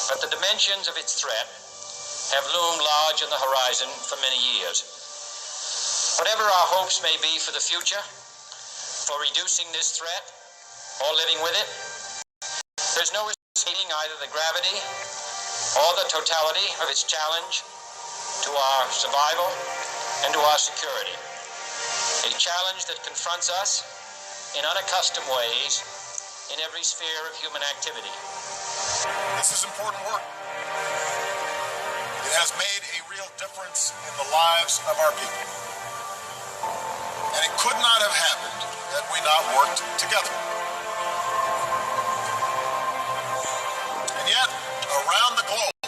But the dimensions of its threat have loomed large on the horizon for many years. Whatever our hopes may be for the future, for reducing this threat or living with it, there's no escaping either the gravity or the totality of its challenge to our survival and to our security. A challenge that confronts us in unaccustomed ways in every sphere of human activity. This is important work. It has made a real difference in the lives of our people. And it could not have happened had we not worked together. And yet, around the globe,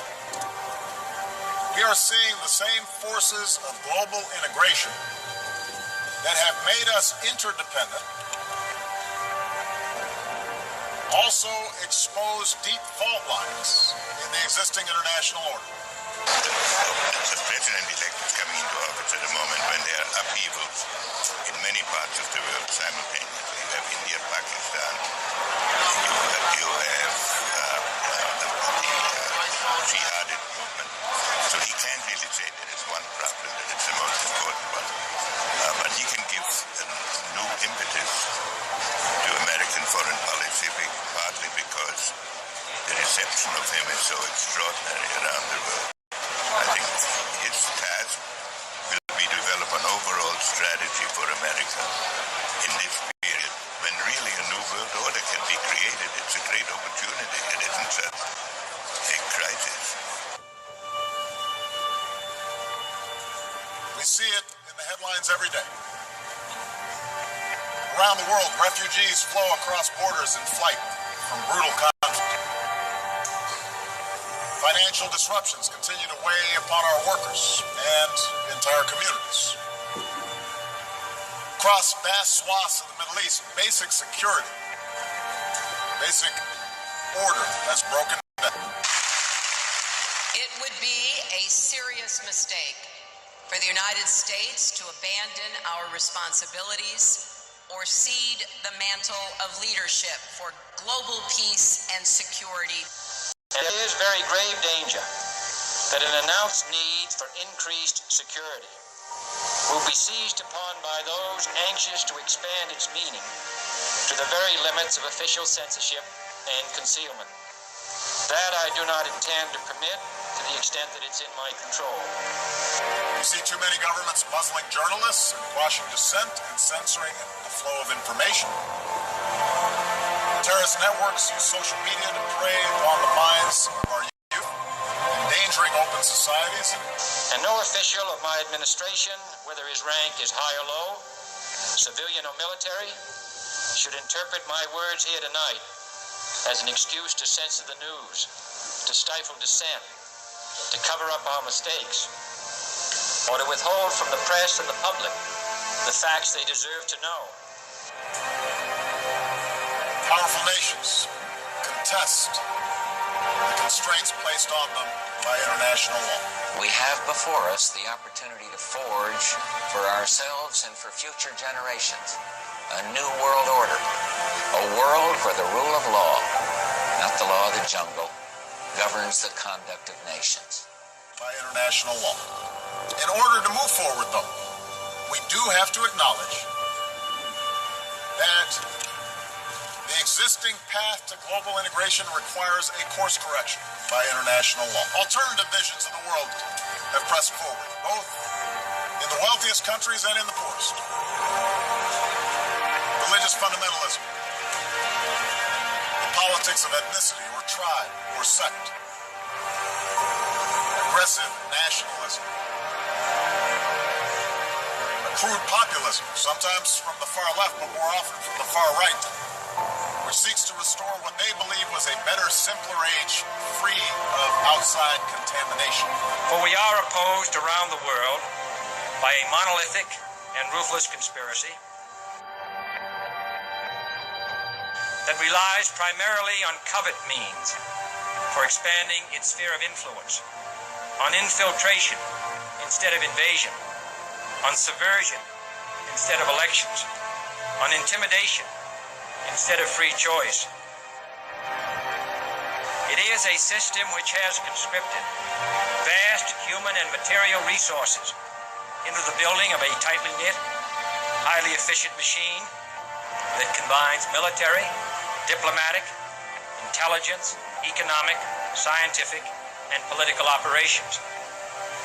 we are seeing the same forces of global integration that have made us interdependent also expose deep fault lines in the existing international order. The president-elect is coming into office at a moment when there are upheavals in many parts of the world simultaneously. You have India, Pakistan, you have the jihadist movement. So he can't really say there is one problem that is the most important one. But he can give a new impetus to American foreign policy, partly because the reception of him is so extraordinary around the world. I think his task will be to develop an overall strategy for America in this period when really a new world order can be created. It's a great opportunity. It isn't just a crisis. We see it in the headlines every day. Around the world, refugees flow across borders in flight from brutal conflict. Financial disruptions continue to weigh upon our workers and entire communities. Across vast swaths of the Middle East, basic security, basic order has broken down. It would be a serious mistake for the United States to abandon our responsibilities or cede the mantle of leadership for global peace and security. There is very grave danger that an announced need for increased security will be seized upon by those anxious to expand its meaning to the very limits of official censorship and concealment. That I do not intend to permit to the extent that it's in my control. We see too many governments muzzling journalists and quashing dissent and censoring the flow of information. Terrorist networks use social media to prey on the minds of our youth, endangering open societies. And no official of my administration, whether his rank is high or low, civilian or military, should interpret my words here tonight as an excuse to censor the news, to stifle dissent, to cover up our mistakes, or to withhold from the press and the public the facts they deserve to know. Powerful nations contest the constraints placed on them by international law. We have before us the opportunity to forge for ourselves and for future generations a new world order, a world where the rule of law, not the law of the jungle, governs the conduct of nations. By international law. In order to move forward, though, we do have to acknowledge that the existing path to global integration requires a course correction by international law. Alternative visions of the world have pressed forward, both in the wealthiest countries and in the poorest. Religious fundamentalism, the politics of ethnicity or tribe or sect, aggressive nationalism, crude populism, sometimes from the far left but more often from the far right, which seeks to restore what they believe was a better, simpler age free of outside contamination. For we are opposed around the world by a monolithic and ruthless conspiracy that relies primarily on covert means for expanding its sphere of influence, on infiltration instead of invasion, on subversion instead of elections, on intimidation instead of free choice. It is a system which has conscripted vast human and material resources into the building of a tightly knit, highly efficient machine that combines military, diplomatic, intelligence, economic, scientific, and political operations.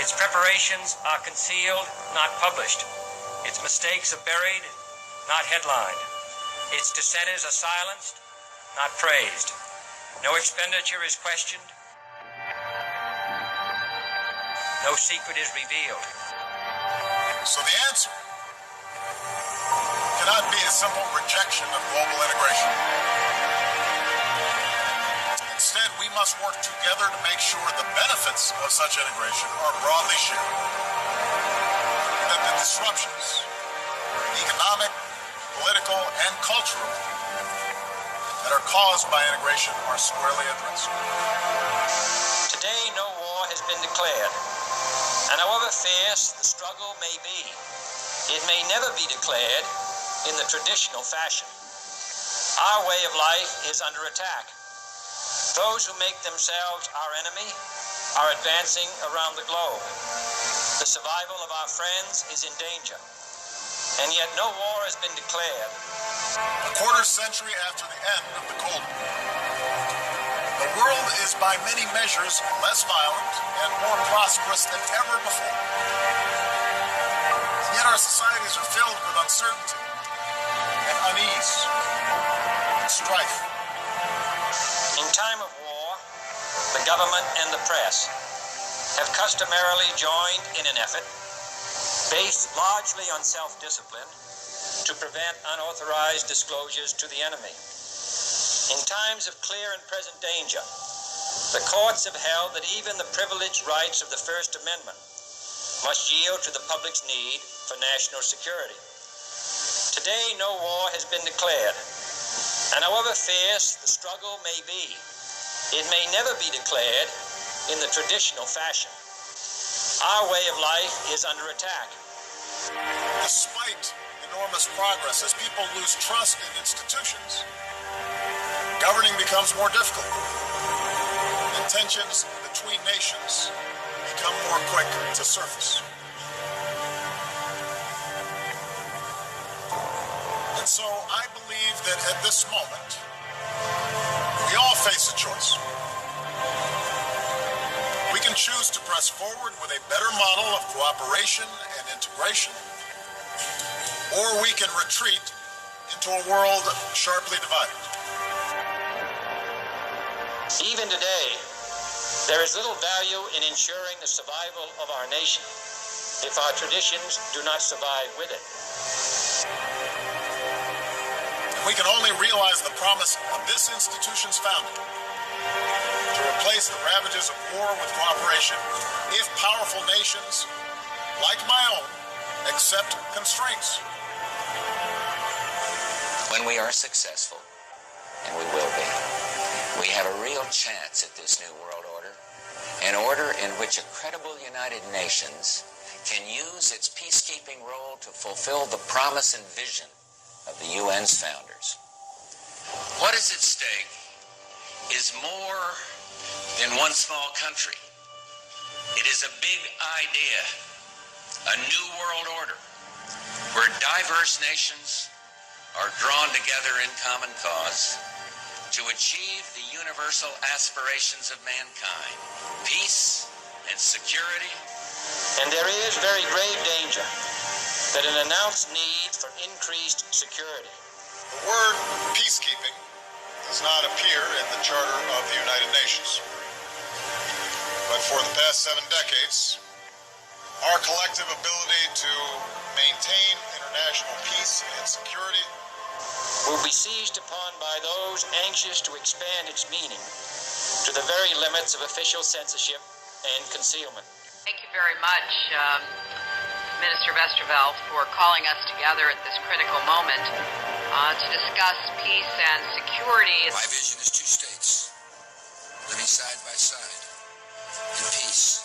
Its preparations are concealed, not published. Its mistakes are buried, not headlined. Its dissenters are silenced, not praised. No expenditure is questioned. No secret is revealed. So the answer cannot be a simple rejection of global integration. Instead, we must work together to make sure the benefits of such integration are broadly shared, and that the disruptions, economic, political, and cultural, that are caused by integration are squarely addressed. Today, no war has been declared, and however fierce the struggle may be, it may never be declared in the traditional fashion. Our way of life is under attack. Those who make themselves our enemy are advancing around the globe. The survival of our friends is in danger, and yet no war has been declared. A quarter century after the end of the Cold War, the world is by many measures less violent and more prosperous than ever before. And yet our societies are filled with uncertainty and unease and strife. In time of war, the government and the press have customarily joined in an effort based largely on self-discipline to prevent unauthorized disclosures to the enemy. In times of clear and present danger, the courts have held that even the privileged rights of the First Amendment must yield to the public's need for national security. Today, no war has been declared, and however fierce the struggle may be, it may never be declared in the traditional fashion. Our way of life is under attack. Despite enormous progress, as people lose trust in institutions, governing becomes more difficult, and tensions between nations become more quick to surface. And so I believe that at this moment, we all face a choice. We can choose to press forward with a better model of cooperation and integration, or we can retreat into a world sharply divided. Even today, there is little value in ensuring the survival of our nation if our traditions do not survive with it. We can only realize the promise of this institution's founding to replace the ravages of war with cooperation if powerful nations, like my own, accept constraints. When we are successful, and we will be, we have a real chance at this new world order, an order in which a credible United Nations can use its peacekeeping role to fulfill the promise and vision of the UN's founders. What is at stake is more than one small country. It is a big idea, a new world order, where diverse nations are drawn together in common cause to achieve the universal aspirations of mankind, peace and security. And there is very grave danger that an announced need for increased security. The word peacekeeping does not appear in the Charter of the United Nations. But for the past 7 decades, our collective ability to maintain international peace and security will be seized upon by those anxious to expand its meaning to the very limits of official censorship and concealment. Thank you very much, Minister Westervelt, for calling us together at this critical moment to discuss peace and security. My vision is 2 states living side by side in peace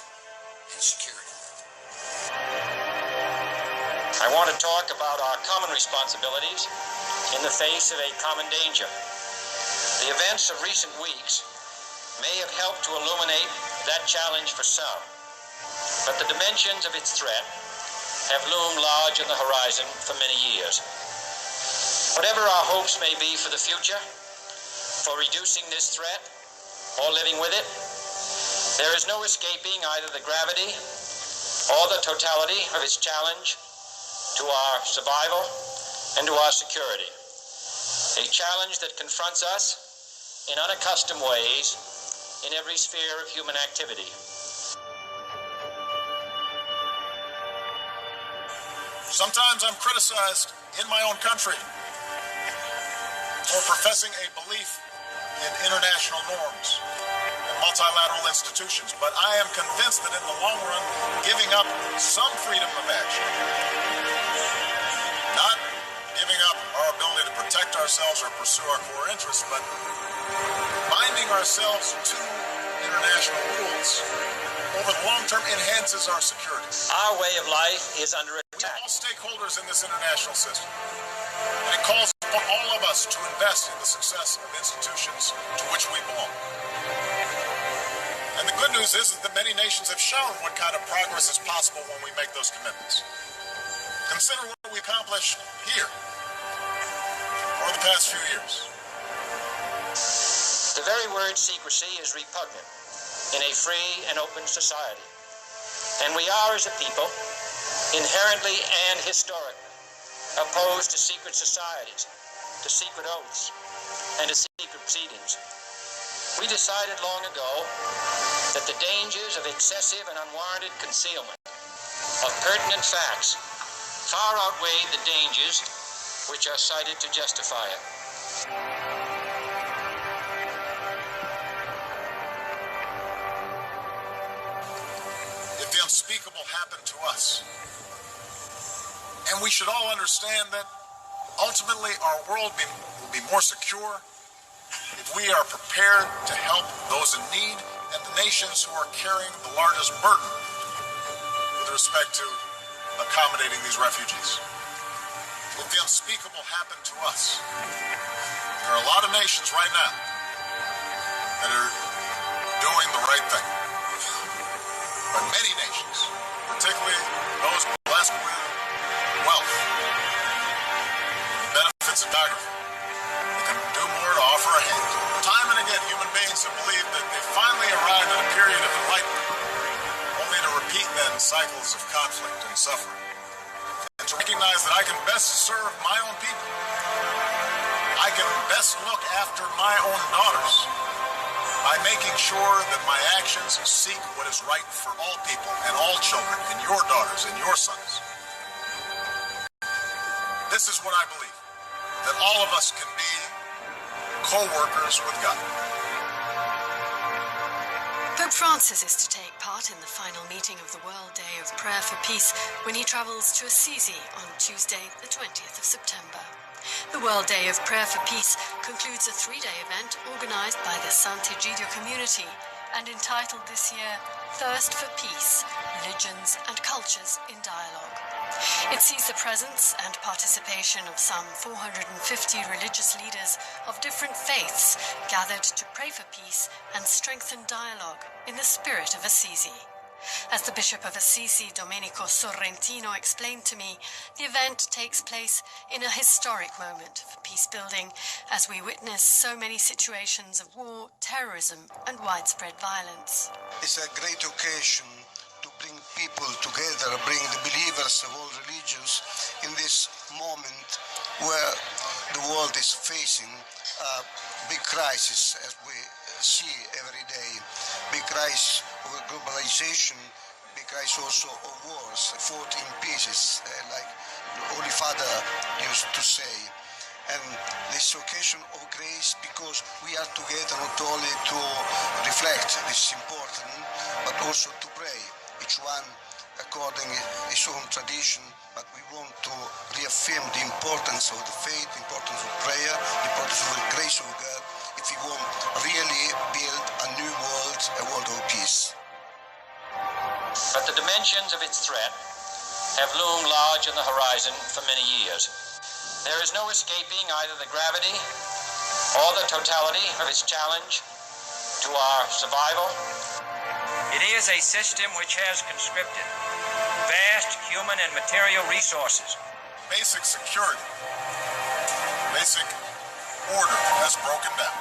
and security. I want to talk about our common responsibilities in the face of a common danger. The events of recent weeks may have helped to illuminate that challenge for some, but the dimensions of its threat have loomed large on the horizon for many years. Whatever our hopes may be for the future, for reducing this threat or living with it, there is no escaping either the gravity or the totality of its challenge to our survival and to our security. A challenge that confronts us in unaccustomed ways in every sphere of human activity. Sometimes I'm criticized in my own country for professing a belief in international norms and multilateral institutions, but I am convinced that in the long run, giving up some freedom of action, not giving up our ability to protect ourselves or pursue our core interests, but binding ourselves to international rules over the long term enhances our security. Our way of life is under We are attack. all stakeholders in this international system, and it calls upon all of us to invest in the success of institutions to which we belong. And the good news is that many nations have shown what kind of progress is possible when we make those commitments. Consider what we accomplished here over the past few years. The very word secrecy is repugnant in a free and open society. And we are, as a people, inherently and historically opposed to secret societies, to secret oaths, and to secret proceedings. We decided long ago that the dangers of excessive and unwarranted concealment of pertinent facts far outweighed the dangers which are cited to justify it. If the unspeakable happened to us, and we should all understand that ultimately our world will be more secure if we are prepared to help those in need and the nations who are carrying the largest burden with respect to accommodating these refugees. If the unspeakable happened to us, there are a lot of nations right now that are doing the right thing. But many nations, particularly those blessed with wealth, benefits of geography, they can do more to offer a hand. Time and again, human beings have believed that they finally arrived at a period of enlightenment, only to repeat then cycles of conflict and suffering. And to recognize that I can best serve my own people. I can best look after my own daughters by making sure that my actions seek what is right for all people and all children and your daughters and your sons. This is what I believe, that all of us can be co-workers with God. Pope Francis is to take part in the final meeting of the World Day of Prayer for Peace when he travels to Assisi on Tuesday, the 20th of September. The World Day of Prayer for Peace concludes a three-day event organised by the Sant'Egidio community and entitled this year, Thirst for Peace, Religions and Cultures in Dialogue. It sees the presence and participation of some 450 religious leaders of different faiths gathered to pray for peace and strengthen dialogue in the spirit of Assisi. As the Bishop of Assisi, Domenico Sorrentino, explained to me, the event takes place in a historic moment for peace building as we witness so many situations of war, terrorism and widespread violence. It's a great occasion to bring people together, bring the believers of all religions in this moment where the world is facing a big crisis, as we see every day. Big crisis of globalization, big crisis also of wars, fought in pieces, like the Holy Father used to say. And this occasion of grace, because we are together not only to reflect, this is important, but also to pray, each one according his own tradition, but we want to reaffirm the importance of the faith, the importance of prayer, the importance of the grace of God, if we want really build a new world, a world of peace. But the dimensions of its threat have loomed large on the horizon for many years. There is no escaping either the gravity or the totality of its challenge to our survival. It is a system which has conscripted vast human and material resources. Basic security, basic order has broken down.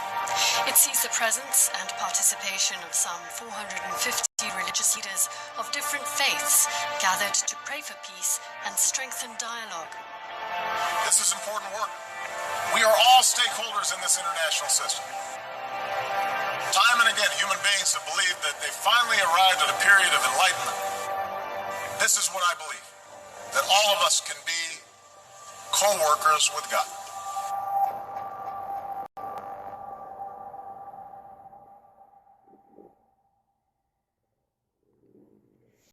It sees the presence and participation of some 450 religious leaders of different faiths gathered to pray for peace and strengthen dialogue. This is important work. We are all stakeholders in this international system. Time and again, human beings have believed that they finally arrived at a period of enlightenment. This is what I believe, that all of us can be co-workers with God.